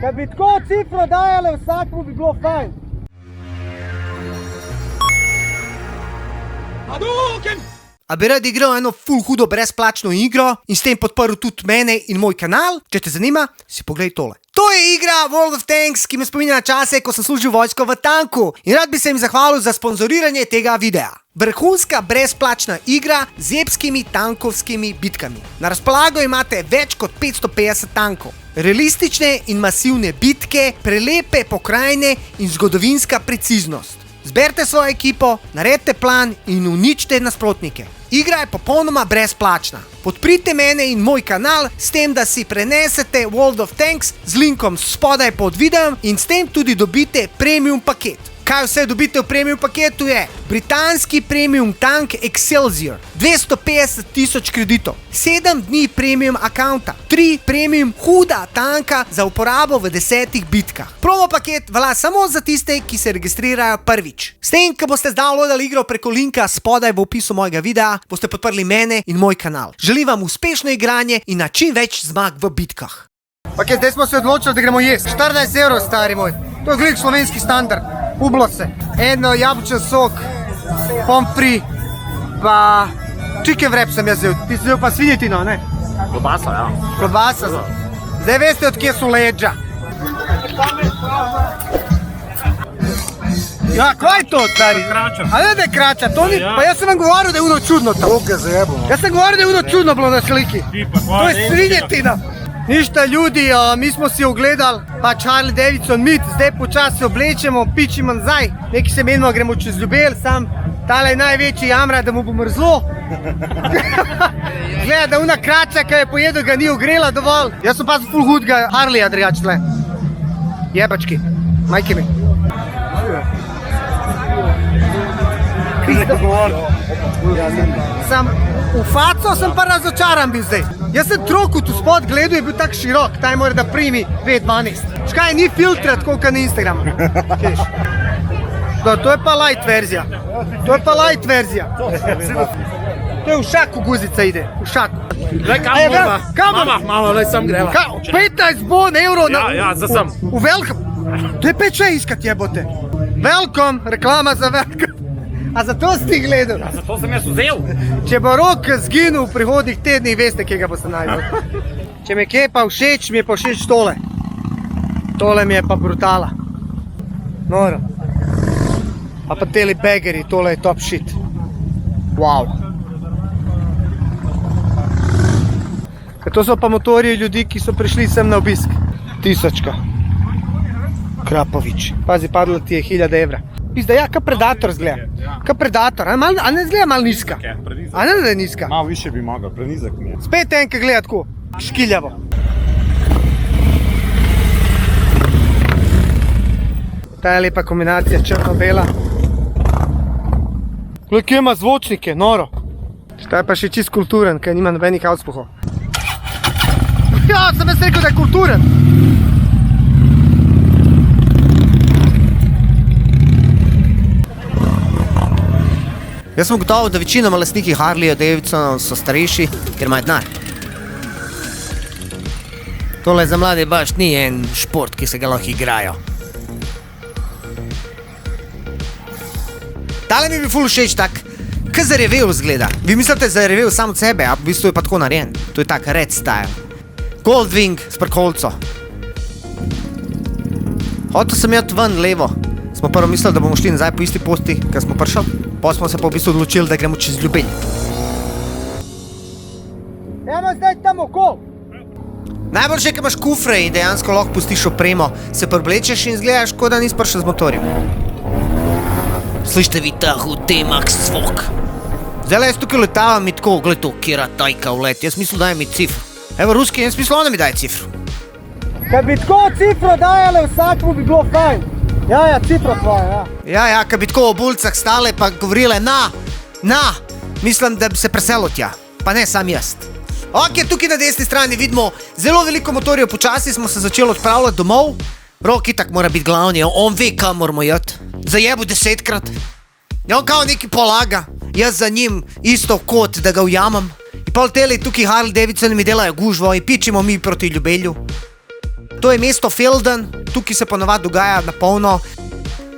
Kad bi tako cifro dajale vsakmu, bi bilo fajn. A bi rad igral eno ful hudo brezplačno igro in s tem podprl tudi mene in moj kanal? Če te zanima, si poglej tole. To je igra World of Tanks, ki me spominja na čase, ko sem služil vojsko v tanku in rad bi se jim zahvalil za sponzoriranje tega videa. Vrhunska brezplačna igra z epskimi tankovskimi bitkami. Na razpolago imate več kot 550 tankov. Realistične in masivne bitke, prelepe pokrajine in zgodovinska preciznost. Zberite svojo ekipo, naredite plan in uničite nasprotnike. Igra je popolnoma brezplačna. Podprite mene in moj kanal s tem, da si prenesete World of Tanks z linkom spodaj pod videom in s tem tudi dobite premium paket. Kaj vse dobite v premium paketu je? Britanski premium tank Excelsior, 250 000 kreditov, 7 dni premium accounta, 3 premium huda tanka za uporabo v 10 bitkah. Promo paket velja samo za tiste, ki se registrirajo prvič. S tem, ko boste downloadali igro preko linka spodaj v opisu mojega videa, boste podprli mene in moj kanal. Želim vam uspešno igranje in na čim več zmag v bitkah. Ok, zdaj smo se odločili, da gremo jesti. 14 evrov, stari moj. To je glik slovenski standard. Ublo se. Eno jabučen sok, pompri, pa chicken wrap sem jaz vzel. Ti si vzel pa svinjetino, ne? Klobasa, ja. Klobasa. Zdaj veste, od kje so leđa. Ja, kaj je to, stari? Krača. A ne da je krača, to ni... Ja. Pa jaz sem vam govoril, da je uno čudno tam. Koga zajebamo? Jaz sem govoril, da je uno čudno bilo na sliki. To je svinjetina. Ništa ljudi, mi smo si ogledali pač Harley Davidson mit, zdaj počasi se oblečemo, pičimo nazaj, neki se menimo, gremo čez Ljubelj, sam tale je največji jamra, da mu bo mrzlo. Gleda, da una krača, ki je pojedel, ga ni ogrela dovolj. Jaz sem pa ful hudga Harleyja drugač tle. Jebački, majke mi. Sam v faco sem pa razočaran bil zdaj. Jaz sem trokut v spod gledal, je bil tak širok, taj mora da primi V12. Škaj, ni filtra tako, kot na Instagramu. To je pa light verzija. To je pa light verzija. To je v šaku guzica ide, v šaku. Daj, kam mora? Kam? Mama, lej sam greva. 15 bon evrov na... Ja, za sam. V Velkom. To je peče iskat jebote. Velkom, reklama za Velkom. A zato si ti gledal? Zato sem jaz vzel. Če bo Rok zginil v prihodnih tednih, veste, kje ga boste najdel. Če mi je kje pa všeč, mi je pa všeč tole. Tole mi je pa brutala. Noro. A pa teli bageri, tole je top shit. Wow. To so pa motorji ljudi, ki so prišli sem na obisk. 1000. Krapovič. Pazi, padlo ti je 1000 evra. Pizda, ja, kaj Predator zgleda. Kaj Predator, a ne zgleda malo nizka? A ne da je nizka? Malo više bi mogel, prenizak mi je. Spet enka gleda tako, škiljavo. Ta je lepa kombinacija črno-bela. Gled, kje ima zvočnike, noro. Ta je pa še čist kulturen, ker nima nobenih auspuhov. Ja, sem jaz rekel, da je kulturen. Jaz sem gotovo, da večinoma lastniki Harleyja Davidsona so starejši, ker imajo denar. Tole za mlade baš ni en šport, ki se ga lahko igrajo. Tale mi bi ful všeč tak, kaj zarevel zgleda. Vi mislite zarevel sam od sebe, a v bistvu je pa tako narejen. To je tak red style. Goldwing s prkolco. Hotel sem jeti ven levo. Smo prvo mislili, da bomo šli nazaj po isti poti, ker smo prišli. Pa smo se pa v bistvu odločili, da gremo čez Ljubelj. Evo zdaj tam okol. Najbolj že, ker imaš kufre in dejansko lahko pustiš opremo, se preoblečeš in izgledaš, kot da nisi prišel z motorjem. Slište vi ta Max zvok. Zdaj jaz tukaj letavam in tako, gled to, kjera tajka v let. Jaz mislim, daj mi cifru. Evo, ruski, jaz mislim, ona mi daje cifru. Kad bi tako cifro dajale vsakmu, bi bilo fajn. Ja, cifra tvoja, ja. Ja, kad bi tako v buljcah stale pa govorile na, mislim, da bi se preselo tja, pa ne sam jaz. Ok, tukaj na desni strani vidimo zelo veliko motorjev, počasi smo se začeli odpravljati domov. Rok itak mora biti glavni, on ve, kam moramo jeti. Zajebu 10-krat. On kao neki polaga, jaz za njim isto kot, da ga ujamem. In pol teli tukaj Harley Davidson mi delajo gužvo in pičimo mi proti Ljubelju. To je mesto Felden, tukaj se ponovadi dogaja na polno.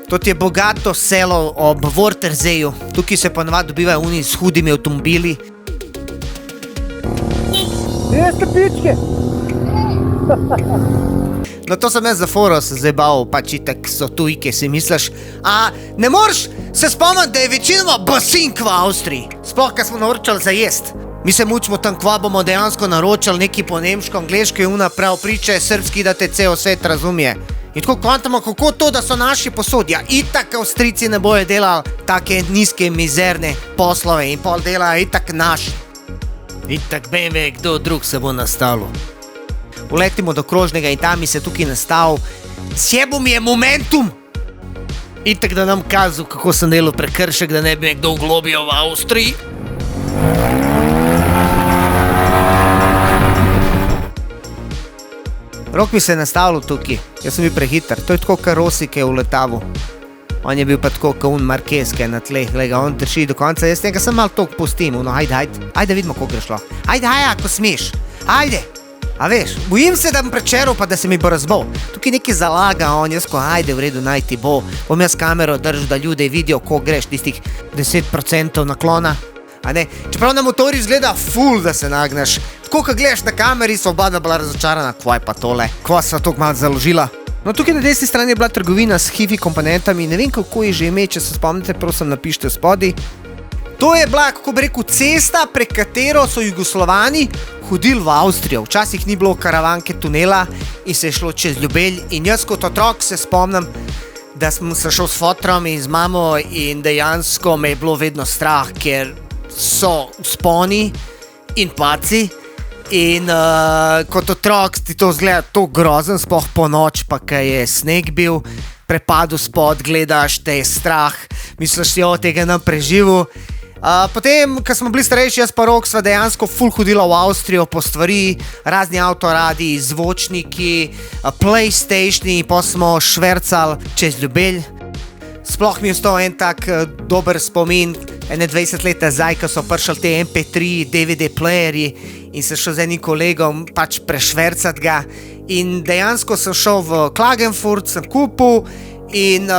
To je bogato selo ob Vorterzeju, tukaj se ponovadi dobivajo oni s hudimi avtomobili. Gdje stepičke? No to sem jaz za foro se zdaj bal, pač itak so tujke, si misliš. A ne moreš se spomniti, da je večinoma basink v Avstriji, sploh kad smo naročali za jest. Mi se mučimo tam, kva bomo dejansko naročali neki po nemško, angleško in una prav priče srpski, da te cel svet razumije. In tako kvantamo, kako to, da so naši posodja. Itak Avstrijci ne bojo delali take nizke, mizerne poslove in pol dela itak naši. Itak BMW, kdo drug se bo nastavil. Uletimo do krožnega in tam mi se tukaj nastavil. Sjebo mi je momentum! Itak da nam kazal, kako sem delal prekršek, da ne bi nekdo uglobil v Avstriji. Rok mi se je nastavil tukaj, jaz sem bil prehiter, to je tako kar Rossi, ki je uletaval. On je bil pa tako kot un Marquez, ki je na tleh, gleda, on drži do konca, jaz njega sem malo toliko pustim, ajde vidimo, kako greš lahko. Ajde, ako smeš, ajde. A veš, bojim se, da bom prečeral, pa da se mi bo razbol. Tukaj nekaj zalaga, on jaz ko, ajde, v redu, naj ti bo. Bom jaz kamero držal, da ljudje vidijo, ko greš tistih 10% naklona. A ne, čeprav na motorju izgleda ful, da se nagneš. Tako, ko gledaš na kameri, so oba bila razočarana, kva je pa tole, kva sva toliko malo založila. No, tukaj na desni strani je bila trgovina s hifi komponentami, ne vem, kako je že ime, če se spomnite, prosim, napište v spodaj. To je bila, kako bi rekel, cesta, prek katero so Jugoslovani hodili v Avstrijo. Včasih ni bilo karavanke tunela in se je šlo čez Ljubelj. In jaz kot otrok se spomnim, da sem se šel s fotrom in z mamo in dejansko me je bilo vedno strah, ker so vzponi in paci. In kot otrok ti to zgleda to grozen, sploh po noč, pa kaj je sneg bil, prepadu spod, gledaš, te je strah, misliš, jo, tega nam preživel. Potem, ko smo bili starejši, jaz pa Rok sva dejansko ful hodila v Avstrijo po stvari, razni avtoradi, zvočniki, PlayStationi, pa smo švercali čez Ljubelj. Sploh mi je ostal en tak dober spomin, ene 20 let nazaj, ko so prišli te MP3, DVD playerji in sem šel z enim kolegom pač prešvercati ga. In dejansko sem šel v Klagenfurt, sem kupil in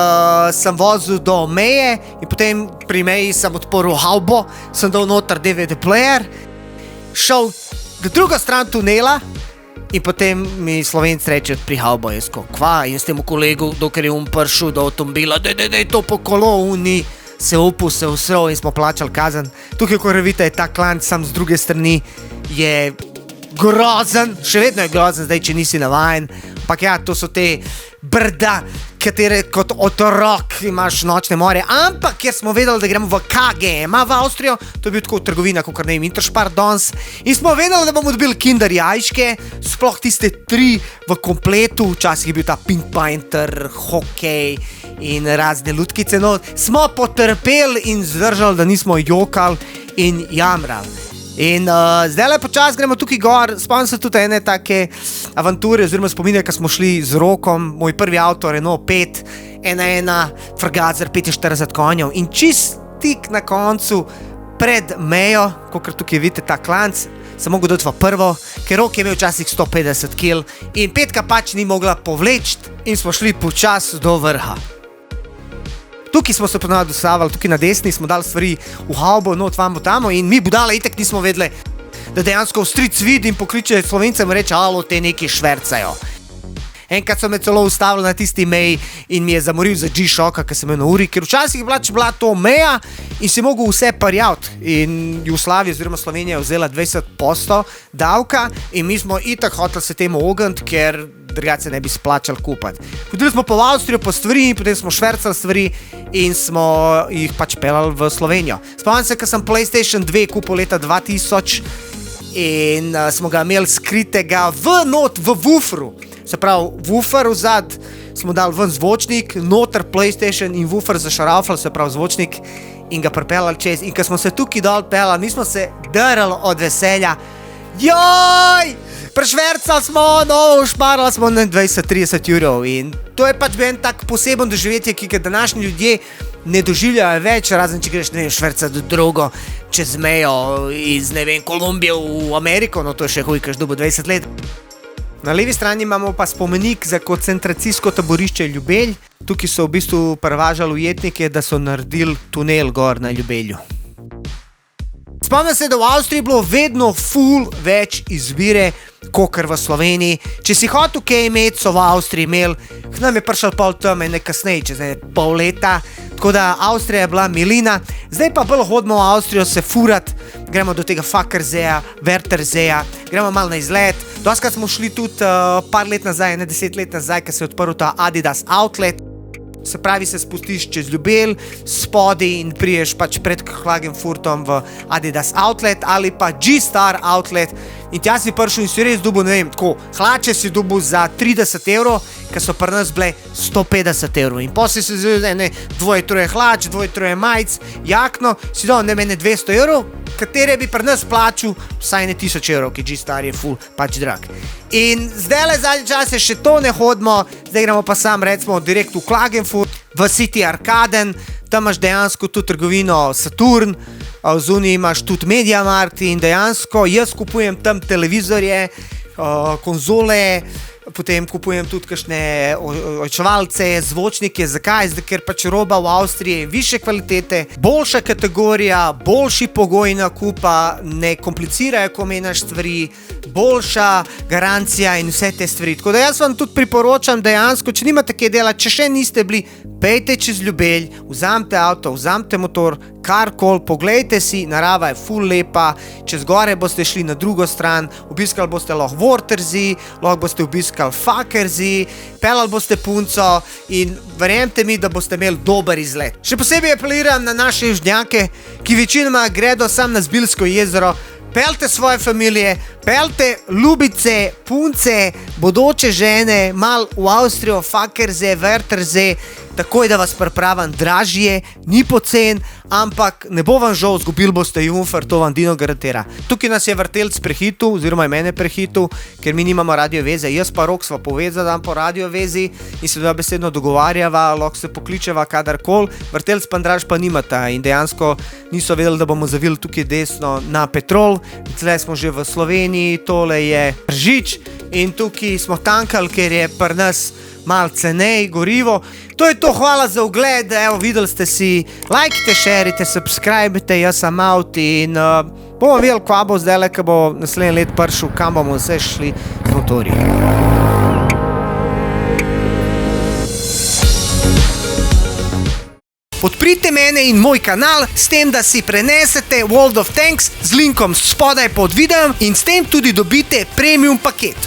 sem vozil do meje in potem pri meji sem odprl havbo, sem dal noter DVD player, šel na drugo stran tunela in potem mi Slovenci reče pri havbo, jaz ko, kva, in s temu kolegu, dokler je prišel do avtomobila, dej to po kolo, ni se upil, se usral in smo plačali kazen. Tukaj, ko vidite, je ta klanc sam z druge strani, je grozen, še vedno je grozen, zdaj, če nisi navajen. Ampak ja, to so te brda, katere kot otrok imaš nočne more. Ampak, ker smo vedeli, da gremo v KGM v Avstrijo, to je bil tako trgovina, kot ne vem, Interspar danes, in smo vedeli, da bomo dobili Kinder jajčke, sploh tiste 3 v kompletu, včasih je bil ta Pink Panther, hokej in razne lutkice, no, smo potrpeli in zdržali, da nismo jokali in jamrali. In zdaj le počas gremo tukaj gor, spomnim se tudi ene take avanture oziroma spomine, ko smo šli z Rokom, moj prvi avto Renault 5, 1.1, Frgazer 45 konjev in čist tik na koncu pred mejo, kakor tukaj vidite ta klanc, sem mogel dati v prvo, ker Rok je imel včasih 150 kg in Petka pač ni mogla povleči in smo šli počas do vrha. Tukaj smo se ponovno dostavili, tukaj na desni smo dali stvari v havbo, not vamo tamo in mi budale itak nismo vedeli, da dejansko Avstrijec vidi in pokliče Slovencem in reče, alo, te neki švercajo. Enkrat so me celo ustavili na tisti meji in mi je zamoril za G-Shocka, ki sem imel na uri, ker včasih je bila to meja in si mogel vse parjaviti. In Jugoslavija oziroma Slovenija je vzela 20% davka in mi smo itak hoteli se temu ogniti, ker drugače ne bi splačali kupati. Hodili smo po Avstrijo po stvari in potem smo švercali stvari in smo jih pač pelali v Slovenijo. Spomnim se, ko sem PlayStation 2 kupil leta 2000 in smo ga imeli skritega v wooferu. Se pravi, woofer vzad smo dali ven zvočnik, noter PlayStation in woofer zašarafali, se pravi zvočnik in ga pripeljali čez. In ko smo se tukaj dol pelali, nismo se drali od veselja. Joj! Prešvercali smo, no, šparali smo na 20-30 evrov in to je pač bil en tak poseben doživetje, ki ga današnji ljudje ne doživljajo več, razen če greš, ne vem, švercati drogo čez mejo iz, ne vem, Kolumbije v Ameriko, no to je še huj, kaž dobo 20 let. Na levi strani imamo pa spomenik za koncentracijsko taborišče Ljubelj. Tukaj so v bistvu prevažali ujetnike, da so naredili tunel gor na Ljubelju. Spomnim se, da v Avstriji je bilo vedno ful več izbire, kakor v Sloveniji. Če si hotel kaj imeti, so v Avstriji imeli, k nam je prišel pol tam ene kasneje, čez pol leta. Tako da Avstrija je bila milina, zdaj pa bolj hodimo v Avstrijo se furat, gremo do tega Fakerseja, Wörtherseja, gremo malo na izlet. Doskrat smo šli tudi par let nazaj, ne 10 let nazaj, ko se je odprl ta Adidas Outlet. Se pravi, se spustiš čez Ljubelj, spodi in priješ pač pred Klagenfurtom v Adidas Outlet ali pa G-Star Outlet. In tja si prišel in si res dobil, ne vem, tako, hlače si dobil za 30 €, ker so pri nas bile 150 €. In potem si vzel ene 2-3 hlač, 2-3 majic, jakno, si dal ne mene 200 €, katere bi pri nas plačal vsaj ne 1000 €, ki G-Star je ful pač drag. In zdaj le zadnji čas še to ne hodimo, zdaj gremo pa sam recimo direkt v Klagenfurt, v City Arkaden, tam imaš dejansko tudi trgovino Saturn, zunaj imaš tudi MediaMarkt in dejansko jaz kupujem tam televizorje, konzole, potem kupujem tudi kakšne očevalce, zvočnike. Zakaj? Zdaj, ker pač roba v Avstriji je više kvalitete, boljša kategorija, boljši pogoj nakupa, ne komplicirajo, ko menjaš stvari, boljša garancija in vse te stvari. Tako da jaz vam tudi priporočam dejansko, če nimate kaj dela, če še niste bili, pejte čez Ljubelj, vzamite avto, vzamite motor, karkoli, poglejte si, narava je ful lepa, čez gore boste šli na drugo stran, obiskali boste lahko Wörthersee, lahko boste obiskali Fakersee, pelali boste punco in verjemite mi, da boste imeli dober izlet. Še posebej apeliram na naše južnjake, ki večinoma gredo sam na Zbiljsko jezero. Peljte svoje familije, peljte ljubice, punce, bodoče žene, mal v Avstrijo, Fakersee, Wörthersee, takoj da vas pripravim dražje, ni pocen, ampak ne bo vam žal, zgubili boste Jungfrau, to vam Dino garantira. Tukaj nas je vrtelc prehitil, oziroma je mene prehitil, ker mi nimamo radioveze. Jaz pa Rok sva povezala po radiovezi in se dobesedno dogovarjava, lahko se pokličeva kadarkoli, vrtelc pa Andraž pa nimata in dejansko niso vedeli, da bomo zavili tukaj desno na Petrol. Tle smo že v Sloveniji, tole je Tržič in tukaj smo tankali, ker je pri nas malo cenej gorivo. To je to, hvala za ogled, evo, videli ste si, lajkite, šerite, subscribite, jaz sem out in bomo videli, kva bo zdaj, ko bo naslednji let prišel, kam bomo vse šli z motorji. Podprite mene in moj kanal s tem, da si prenesete World of Tanks z linkom spodaj pod videom in s tem tudi dobite premium paket.